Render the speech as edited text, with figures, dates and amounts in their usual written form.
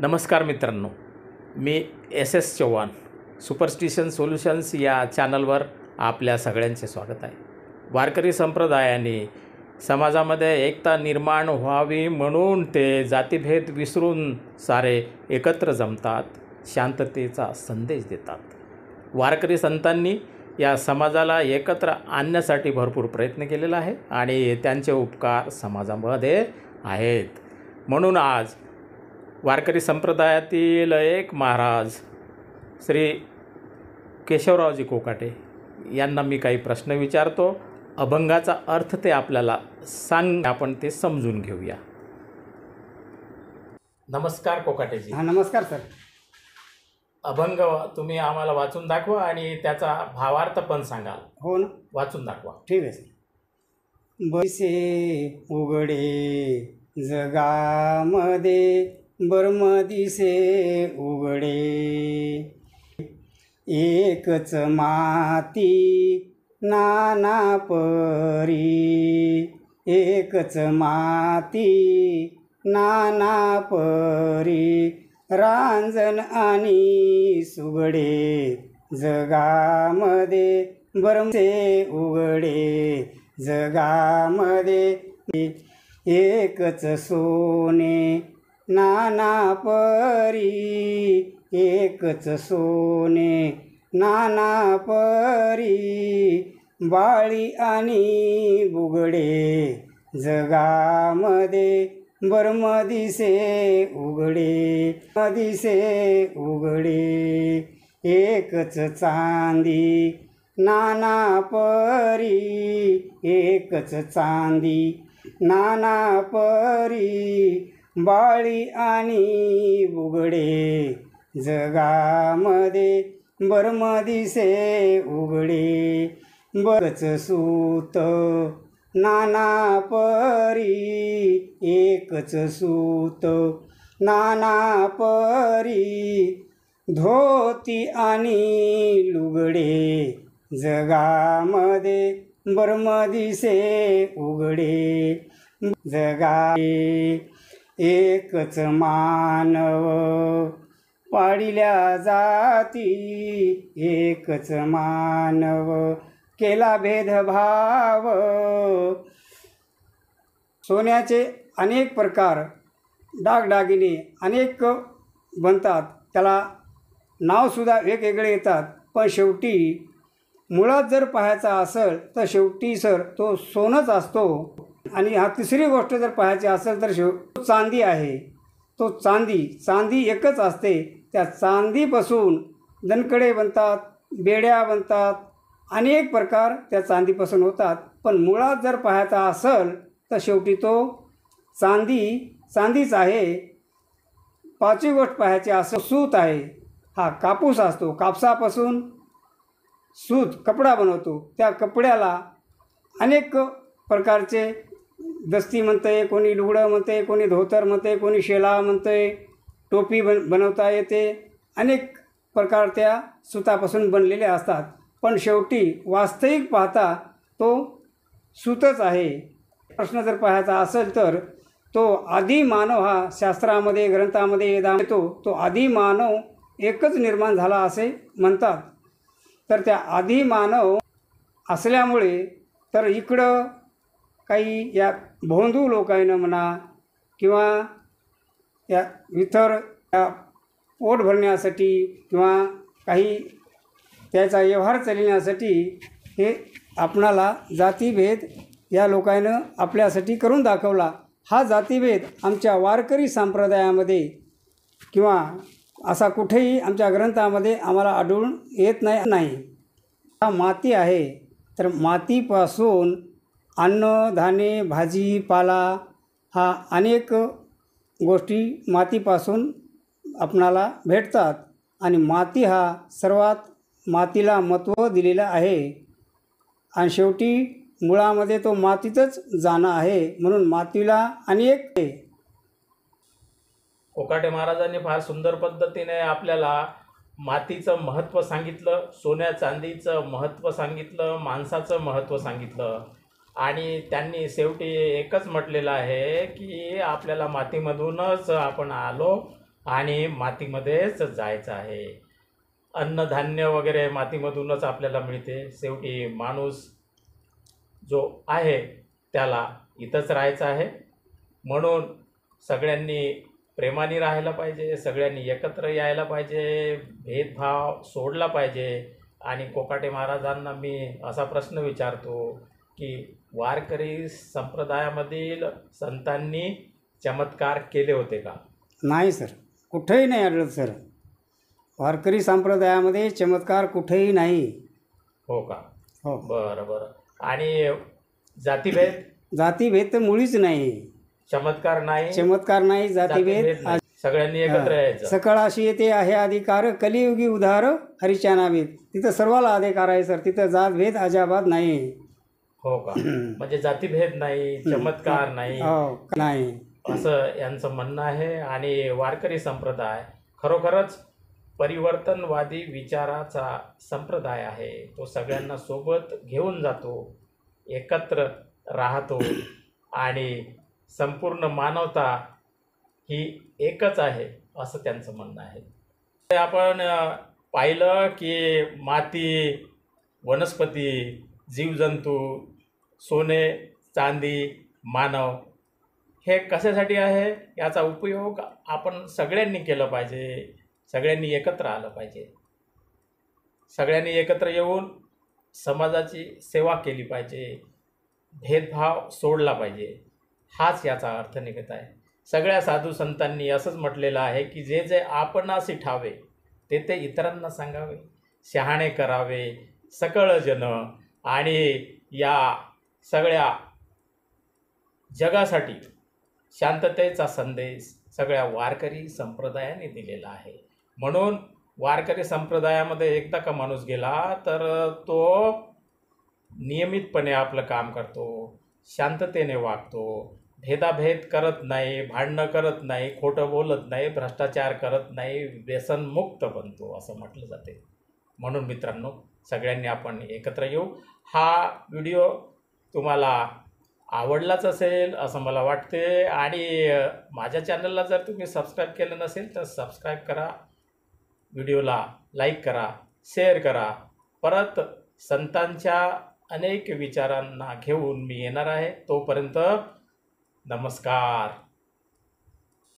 नमस्कार मित्रांनो, मी S Chavan superstition solutions या चॅनलवर आपल्या सगळ्यांचे स्वागत आहे। वारकरी संप्रदायाने समाजामध्ये एकता निर्माण व्हावी म्हणून ते जातीभेद विसरून सारे एकत्र जमतात, शांततेचा संदेश देतात। वारकरी संतांनी या समाजाला एकत्र आणण्यासाठी भरपूर प्रयत्न केलेला आहे आणि त्यांचे उपकार समाजामध्ये आहेत। म्हणून आज वारकरी संप्रदायातील एक महाराज श्री केशवरावजी कोकाटे यांना मी काही प्रश्न विचारतो। अभंगाचा अर्थ ते आपल्याला आपण ते समजून घेऊया। नमस्कार कोकाटेजी। हां, नमस्कार सर। अभंग तुम्ही आम्हाला वाचून दाखवा आणि त्याचा भावार्थ पण सांगाल। हो ना, वाचून दाखवा। ठीक आहे सर। बैसे उघडे जगामध्ये बर्म दिसे उघडे, एकच माती नाना परी, एकच माती नाना परी, रांजण आणि सुगडे जगामध्ये बर्मसे उघडे जगामध्ये, एकच सोने नाना परी, एकच सोने नाना परी, बाळी आणि बुगडे जगामध्ये बर्म दिसे उघडे, दिसे उघडे, एकच चांदी नाना परी, एकच चांदी नाना परी, बाळी आणि बुगडे जगामध्ये बर्म दिसे उघडे, बरच सूत नाना परी, एकच सूत नाना परी, धोती आणि लुगडे जगामध्ये बर्म दिसे उघडे जगाए, एकच मानव पाडिल्या जाती, एकच मानव केला भेदभाव, सोन्याचे अनेक प्रकार दागदागिने अनेक बनतात, त्याला नावसुद्धा वेगवेगळे येतात, पण शेवटी मुळात जर पाहायचा असेल तर शेवटी सर तो सोनंच असतो। आणि हा तिसरी गोष्ट जर पाहायची असेल तर चांदी आहे, तो चांदी एकच असते। त्या चांदीपासून दणकडे बनतात, बेड्या बनतात, अनेक प्रकार त्या चांदीपासून होतात, पण मुळात जर पाहायचा असेल तर शेवटी तो चांदीच आहे। पाचवी गोष्ट पाहायची असेल सूत आहे, हा कापूस असतो, कापसापासून सूत कपडा बनवतो, त्या कपड्याला अनेक प्रकारचे दस्ती म्हणते, कोणी लुगडं म्हणते, कोणी धोतर म्हणते, कोणी शेला म्हणते, टोपी बनवता येते, अनेक प्रकार त्या सुतापासून बनलेले असतात, पण शेवटी वास्तविक पाहता तो सूतच आहे। प्रश्न जर पाहायचा असेल तर तो आदी मानव हा शास्त्रामध्ये ग्रंथामध्ये येतो, तो आदी मानव एकच निर्माण झाला असे म्हणतात। तर त्या आदी मानव असल्यामुळे तर इकडं काही या भोंदू लोकांना म्हणा किंवा या इतर या पोट भरण्यासाठी किंवा काही त्याचा व्यवहार चालविण्यासाठी हे आपणाला जातीभेद या लोकांनं आपल्यासाठी करून दाखवला। हा जातीभेद आमच्या वारकरी संप्रदायामध्ये किंवा असा कुठेही आमच्या ग्रंथामध्ये आम्हाला आढळून येत नाही। हा माती आहे, तर मातीपासून अन्न धान्य भाजीपाला हा अनेक गोष्टी मातीपासून आपणाला भेटतात आणि माती हा सर्वात मातीला महत्त्व दिलेलं आहे आणि शेवटी मुळामध्ये तो मातीतच जाणं आहे, म्हणून मातीला अनेक कोकाटे महाराजांनी फार सुंदर पद्धतीने आपल्याला मातीचं महत्त्व सांगितलं, सोन्या चांदीचं महत्त्व सांगितलं, माणसाचं महत्त्व सांगितलं आणि त्यांनी शेवटी एकच म्हटलेलं आहे की आपल्याला मातीमधूनच आपण आलो आणि मातीमध्येच जायचं आहे. अन्नधान्य वगैरे मातीमधूनच आपल्याला मिळते. शेवटी माणूस जो आहे त्याला इथंच राहायचं आहे. म्हणून सगळ्यांनी प्रेमाने राहायला पाहिजे, सगळ्यांनी एकत्र यायला पाहिजे, भेदभाव सोडला पाहिजे. आणि कोकाटे महाराजांना मी असा प्रश्न विचारतो की वारकरी संप्रदायामधील संतांनी चमत्कार केले होते का? नाही सर, कुठेही नाही आढळत सर. वारकरी संप्रदायामध्ये चमत्कार कुठेही नाही. हो का? हो. बरं बरं. आणि जातीभेद? जातीभेद तर मुळीच नाही. चमत्कार नाही, चमत्कार नाही, जातीभेद जातीभेद नाही. सगळ्यांनी एकत्र यायचं. सकळाशी येते आहे अधिकार, कलियुगी उधार हरीच्या नावीत. तिथं सर्वाला अधिकार आहे सर. तिथं जातभेद अजाबात नाही. हो का? म्हणजे जातीभेद नाही, चमत्कार नाही, हो नाही, असं यांचं म्हणणं आहे. आणि वारकरी संप्रदाय खरोखरच परिवर्तनवादी विचाराचा संप्रदाय आहे. तो सगळ्यांना सोबत घेऊन जातो, एकत्र राहतो आणि संपूर्ण मानवता ही एकच आहे असं त्यांचं म्हणणं आहे. ते आपण पाहिलं की माती, वनस्पती, जीवजंतू, सोने, चांदी, मानव हे कशासाठी आहे याचा उपयोग आपण सगळ्यांनी केला पाहिजे. सगळ्यांनी एकत्र आलं पाहिजे. सगळ्यांनी एकत्र येऊन समाजाची सेवा केली पाहिजे. भेदभाव सोडला पाहिजे. हाच याचा अर्थ निघत आहे. सगळ्या साधू संतांनी असंच म्हटलेलं आहे की जे जे आपणासी ठावे ते ते इतरांना सांगावे, शहाणे करावे सकळ जन. आणि या सगळ्या जगासाठी शांततेचा संदेश सगळ्या वारकरी संप्रदायाने दिलेला आहे. म्हणून वारकरी संप्रदायामध्ये एकदा का माणूस गेला तर तो नियमितपणे आपलं काम करतो, शांततेने वागतो, भेदाभेद करत नाही, भांडणं करत नाही, खोटं बोलत नाही, भ्रष्टाचार करत नाही, व्यसनमुक्त बनतो असं म्हटलं जाते. म्हणून मित्रांनो, सगळ्यांनी आपण एकत्र येऊ. हा व्हिडिओ तुम्हाला आवडलाच असेल असं मला वाटते. आणि माझ्या चॅनलला जर तुम्ही सबस्क्राईब केलं नसेल तर सबस्क्राईब करा, व्हिडिओला लाईक करा, शेअर करा. परत संतांच्या अनेक विचारांना घेऊन मी येणार आहे. तोपर्यंत नमस्कार.